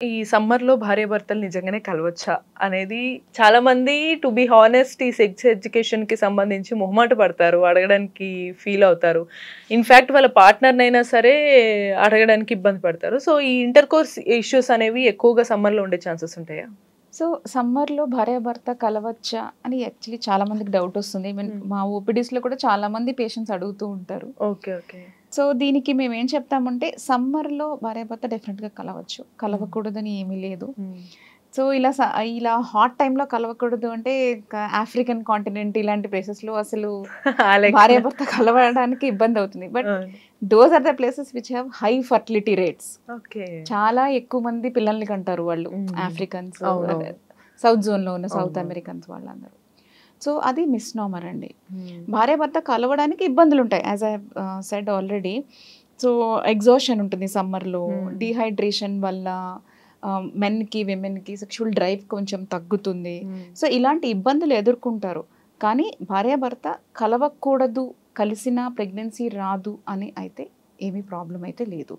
ఈ సమ్మర్‌లో భార్యాభర్తలు నిజంగానే కలవచ్చా? అనేది చాలామంది టు బీ హానెస్ట్ ఈ సెక్స్ ఎడ్యుకేషన్‌కి సంబంధించి మొహమాట పడతారు. అడగడానికి ఫీల్ అవుతారు. ఇన్‌ఫాక్ట్ వాళ్ళ పార్ట్నర్‌నైనా సరే అడగడానికి ఇబ్బంది పడతారు. సో, ఈ ఇంటర్‌కోర్స్ ఇష్యూస్ అనేవి ఎక్కువగా సమ్మర్‌లో ఉండే ఛాన్సెస్ ఉంటాయా? సో, సమ్మర్‌లో భార్యాభర్త కలవచ్చా అని యాక్చువల్లీ చాలా మందికి డౌట్ వస్తుంది. ఈవెన్ మా ఓపీడీస్‌లో కూడా చాలా మంది పేషెంట్స్ అడుగుతూ ఉంటారు. ఓకే. ఓకే. సో, దీనికి మేమేం చెప్తామంటే సమ్మర్‌లో భార్యాభర్త డెఫినెట్‌గా కలవచ్చు. కలవకూడదని ఏమీ లేదు. సో, ఇలా హాట్ టైమ్‌లో కలవకూడదు అంటే ఆఫ్రికన్ కాంటినెంట్ ఇలాంటి ప్లేసెస్‌లో అసలు భార్యాభర్త కలవడానికి ఇబ్బంది అవుతుంది. But those are the places which have high fertility rates. Okay. చాలా ఎక్కువ మంది పిల్లల్ని కంటారు వాళ్ళు. ఆఫ్రికన్స్, సౌత్ జోన్‌లో ఉన్న సౌత్ అమెరికన్స్ వాళ్ళందరూ. సో, అది మిస్‌నామర్ అండి. భార్యాభర్త కలవడానికి ఇబ్బందులుంటాయి. As I have said already. So, exhaustion ఉంటుంది సమ్మర్‌లో. డీహైడ్రేషన్ వల్ల మెన్‌కి, విమెన్‌కి సెక్షువల్ డ్రైవ్ కొంచెం తగ్గుతుంది. సో, ఇలాంటి ఇబ్బందులు ఎదుర్కొంటారు. కానీ భార్యాభర్త కలవకూడదు, కలిసినా ప్రెగ్నెన్సీ రాదు అని అయితే ఏమీ ప్రాబ్లమ్ అయితే లేదు.